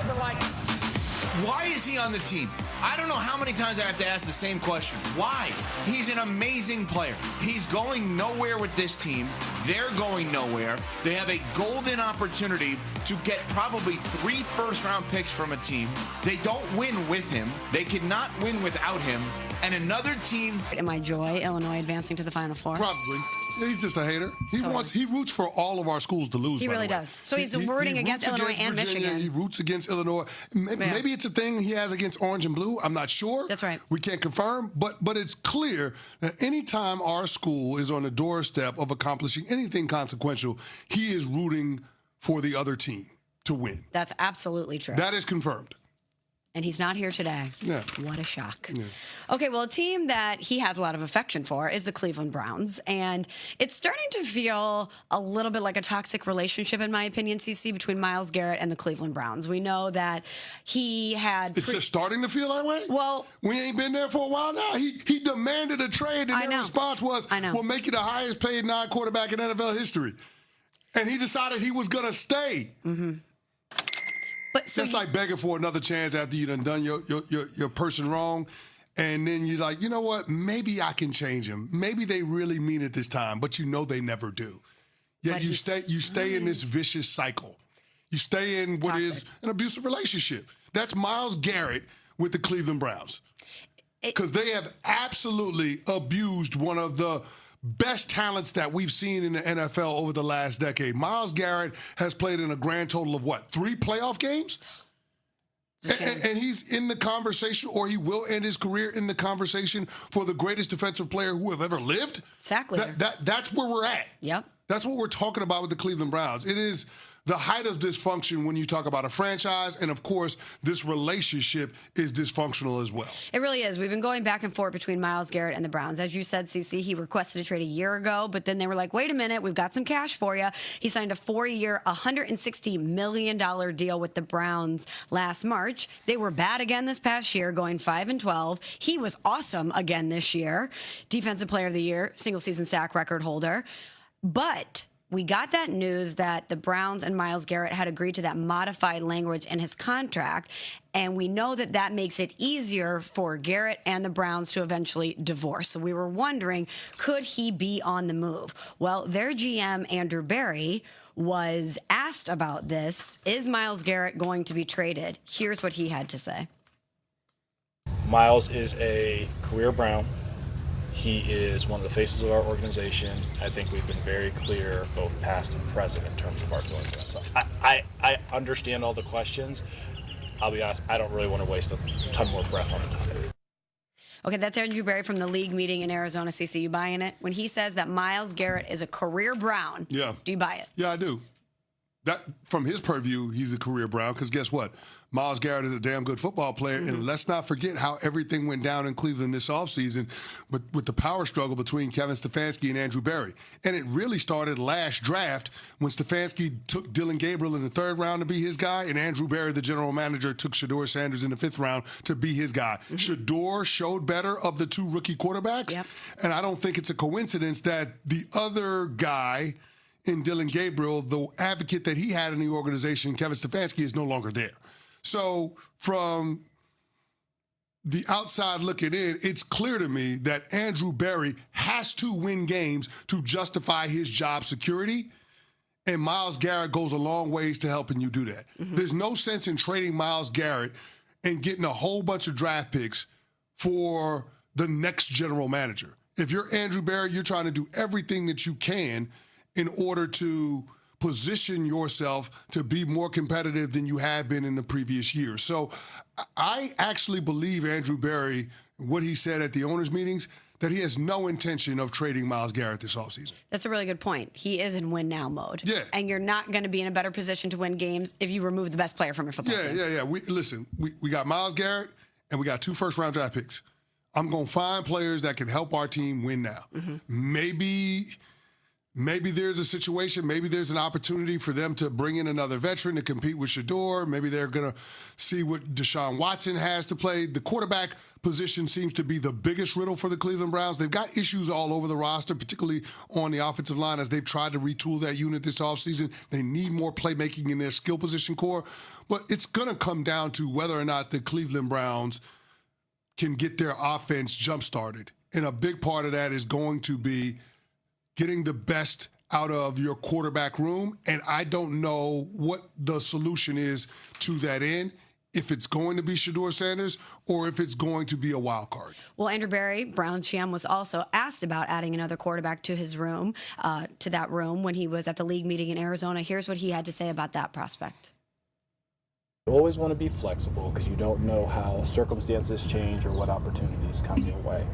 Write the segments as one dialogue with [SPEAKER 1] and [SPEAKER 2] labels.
[SPEAKER 1] to the light.
[SPEAKER 2] Why is he on the team? I don't know how many times I have to ask the same question. Why? He's an amazing player. He's going nowhere with this team. They're going nowhere. They have a golden opportunity to get probably 3 first-round picks from a team. They don't win with him. They cannot win without him. And another team...
[SPEAKER 3] Am I joy Illinois advancing to the Final Four?
[SPEAKER 4] Probably. He's just a hater. He roots for all of our schools to lose.
[SPEAKER 3] He really does. So he's rooting against Illinois and Michigan.
[SPEAKER 4] He roots against Illinois. Maybe it's a thing he has against Orange and Blue. I'm not sure.
[SPEAKER 3] That's right.
[SPEAKER 4] We can't confirm, but it's clear that anytime our school is on the doorstep of accomplishing anything consequential, he is rooting for the other team to win.
[SPEAKER 3] That's absolutely true.
[SPEAKER 4] That is confirmed.
[SPEAKER 3] And he's not here today.
[SPEAKER 4] Yeah.
[SPEAKER 3] What a shock.
[SPEAKER 4] Yeah.
[SPEAKER 3] Okay, well, a team that he has a lot of affection for is the Cleveland Browns. And it's starting to feel a little bit like a toxic relationship, in my opinion, CC, between Myles Garrett and the Cleveland Browns. We know that he had...
[SPEAKER 4] It's just starting to feel that way?
[SPEAKER 3] Well...
[SPEAKER 4] We ain't been there for a while now. He demanded a trade, and their response was, we'll make you the highest paid non-quarterback in NFL history. And he decided he was going to stay.
[SPEAKER 3] Mm-hmm. But so
[SPEAKER 4] just like begging for another chance after you done your person wrong, and then you're like, you know what? Maybe I can change him. Maybe they really mean it this time, but you know they never do. Yet you stay in this vicious cycle. You stay in what is an abusive relationship. That's Myles Garrett with the Cleveland Browns, because they have absolutely abused one of the best talents that we've seen in the NFL over the last decade. Myles Garrett has played in a grand total of, 3 playoff games? And he's in the conversation, or he will end his career in the conversation for the greatest defensive player who have ever lived.
[SPEAKER 3] Exactly.
[SPEAKER 4] That's where we're at.
[SPEAKER 3] Yep.
[SPEAKER 4] That's what we're talking about with the Cleveland Browns. It is the height of dysfunction when you talk about a franchise, and of course, this relationship is dysfunctional as well.
[SPEAKER 3] It really is. We've been going back and forth between Myles Garrett and the Browns. As you said, CC, he requested a trade a year ago, but then they were like, wait a minute, we've got some cash for you. He signed a 4-year, $160 million deal with the Browns last March. They were bad again this past year, going 5-12. He was awesome again this year. Defensive Player of the Year, single-season sack record holder. But we got that news that the Browns and Myles Garrett had agreed to that modified language in his contract, and we know that that makes it easier for Garrett and the Browns to eventually divorce. So we were wondering, could he be on the move? Well, their GM, Andrew Berry, was asked about this. Is Myles Garrett going to be traded? Here's what he had to say.
[SPEAKER 5] Myles is a career Brown. He is one of the faces of our organization. I think we've been very clear, both past and present, in terms of our feelings on that stuff. I understand all the questions. I'll be honest, I don't really want to waste a ton more breath on the topic.
[SPEAKER 3] Okay, that's Andrew Berry from the league meeting in Arizona. CC, you buying it? When he says that Myles Garrett is a career Brown, do you buy it?
[SPEAKER 4] Yeah, I do. That, from his purview, he's a career Brown, because guess what? Myles Garrett is a damn good football player, and let's not forget how everything went down in Cleveland this offseason with the power struggle between Kevin Stefanski and Andrew Berry. And it really started last draft when Stefanski took Dylan Gabriel in the 3rd round to be his guy, and Andrew Berry, the general manager, took Shedeur Sanders in the 5th round to be his guy. Shedeur showed better of the 2 rookie quarterbacks, and I don't think it's a coincidence that the other guy in Dylan Gabriel, the advocate that he had in the organization, Kevin Stefanski, is no longer there. So from the outside looking in, it's clear to me that Andrew Berry has to win games to justify his job security, and Myles Garrett goes a long ways to helping you do that. There's no sense in trading Myles Garrett and getting a whole bunch of draft picks for the next general manager. If you're Andrew Berry, you're trying to do everything that you can in order to position yourself to be more competitive than you have been in the previous year. So I actually believe Andrew Berry, what he said at the owners' meetings, that he has no intention of trading Myles Garrett this offseason.
[SPEAKER 3] That's a really good point. He is in win-now mode.
[SPEAKER 4] Yeah.
[SPEAKER 3] And you're not going to be in a better position to win games if you remove the best player from your football team.
[SPEAKER 4] Yeah. We got Myles Garrett, and we got 2 first-round draft picks. I'm going to find players that can help our team win now. Maybe Maybe there's a situation, maybe there's an opportunity for them to bring in another veteran to compete with Shedeur. Maybe they're going to see what Deshaun Watson has to play. The quarterback position seems to be the biggest riddle for the Cleveland Browns. They've got issues all over the roster, particularly on the offensive line as they've tried to retool that unit this offseason. They need more playmaking in their skill position core. But it's going to come down to whether or not the Cleveland Browns can get their offense jump-started. And a big part of that is going to be getting the best out of your quarterback room. And I don't know what the solution is to that end, if it's going to be Shedeur Sanders or if it's going to be a wild card.
[SPEAKER 3] Well, Andrew Berry, Brown's GM, was also asked about adding another quarterback to his room, to that room when he was at the league meeting in Arizona. Here's what he had to say about that prospect.
[SPEAKER 5] You always want to be flexible because you don't know how circumstances change or what opportunities come your way.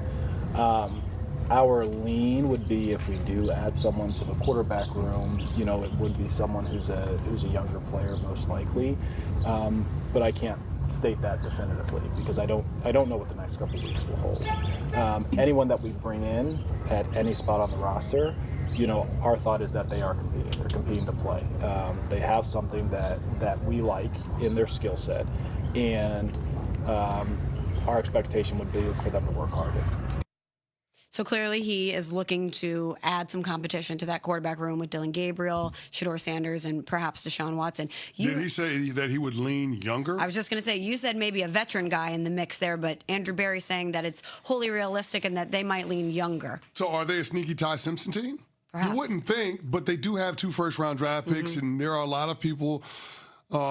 [SPEAKER 5] Our lean would be if we do add someone to the quarterback room, it would be someone who's a younger player most likely. But I can't state that definitively because I don't know what the next couple of weeks will hold. Anyone that we bring in at any spot on the roster, our thought is that they are competing. They're competing to play. They have something that we like in their skill set, and our expectation would be for them to work harder.
[SPEAKER 3] So clearly he is looking to add some competition to that quarterback room with Dillon Gabriel, Shedeur Sanders, and perhaps Deshaun Watson.
[SPEAKER 4] Did he say that he would lean younger?
[SPEAKER 3] I was just going to say, you said maybe a veteran guy in the mix there, but Andrew Berry saying that it's wholly realistic and that they might lean younger.
[SPEAKER 4] So are they a sneaky Ty Simpson team?
[SPEAKER 3] Perhaps.
[SPEAKER 4] You wouldn't think, but they do have 2 first-round draft picks, and there are a lot of people,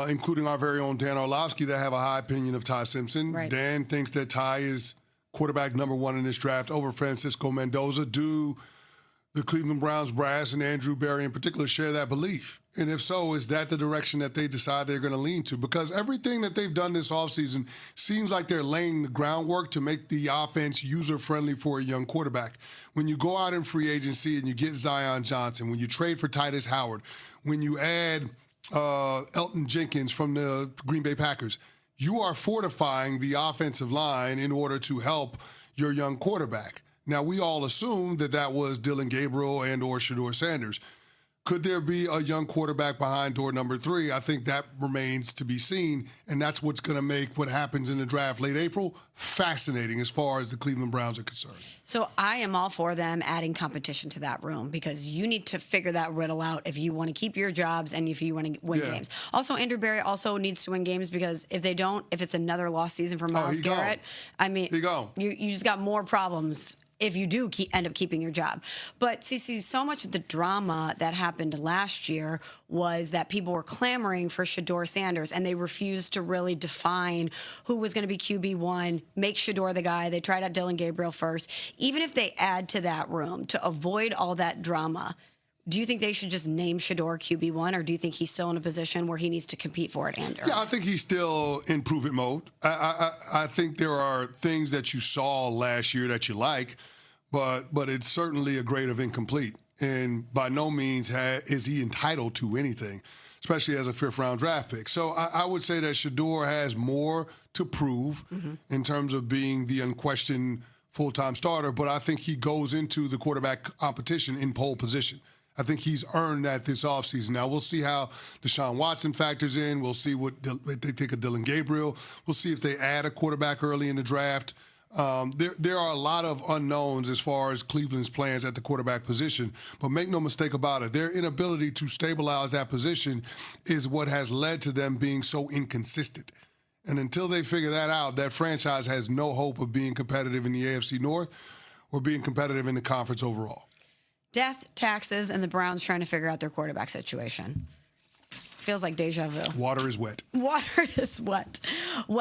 [SPEAKER 4] including our very own Dan Orlovsky, that have a high opinion of Ty Simpson.
[SPEAKER 3] Right.
[SPEAKER 4] Dan thinks that Ty is quarterback number 1 in this draft over Francisco Mendoza. Do the Cleveland Browns brass and Andrew Berry in particular share that belief? And if so, is that the direction that they decide they're going to lean to? Because everything that they've done this offseason seems like they're laying the groundwork to make the offense user-friendly for a young quarterback. When you go out in free agency and you get Zion Johnson, when you trade for Titus Howard, when you add Elton Jenkins from the Green Bay Packers, you are fortifying the offensive line in order to help your young quarterback. Now, we all assumed that was Dillon Gabriel and or Shedeur Sanders. Could there be a young quarterback behind door number 3? I think that remains to be seen, and that's what's going to make what happens in the draft late April fascinating as far as the Cleveland Browns are concerned.
[SPEAKER 3] So I am all for them adding competition to that room because you need to figure that riddle out if you want to keep your jobs and if you want to win games. Also, Andrew Berry also needs to win games because if they don't, if it's another lost season for Myles Garrett, I mean, you just got more problems if you do end up keeping your job. But CeCe, so much of the drama that happened last year was that people were clamoring for Shedeur Sanders, and they refused to really define who was going to be QB1, make Shedeur the guy. They tried out Dillon Gabriel first. Even if they add to that room to avoid all that drama, do you think they should just name Shedeur QB1, or do you think he's still in a position where he needs to compete for it, Andrew?
[SPEAKER 4] Yeah, I think he's still in prove-it mode. I think there are things that you saw last year that you like, but it's certainly a grade of incomplete. And by no means is he entitled to anything, especially as a 5th-round draft pick. So I would say that Shedeur has more to prove in terms of being the unquestioned full-time starter, but I think he goes into the quarterback competition in pole position. I think he's earned that this offseason. Now, we'll see how Deshaun Watson factors in. We'll see what they think of Dillon Gabriel. We'll see if they add a quarterback early in the draft. There are a lot of unknowns as far as Cleveland's plans at the quarterback position, but make no mistake about it, their inability to stabilize that position is what has led to them being so inconsistent. And until they figure that out, that franchise has no hope of being competitive in the AFC North or being competitive in the conference overall.
[SPEAKER 3] Death, taxes, and the Browns trying to figure out their quarterback situation. Feels like deja vu.
[SPEAKER 4] Water is wet.
[SPEAKER 3] Water is wet. Well,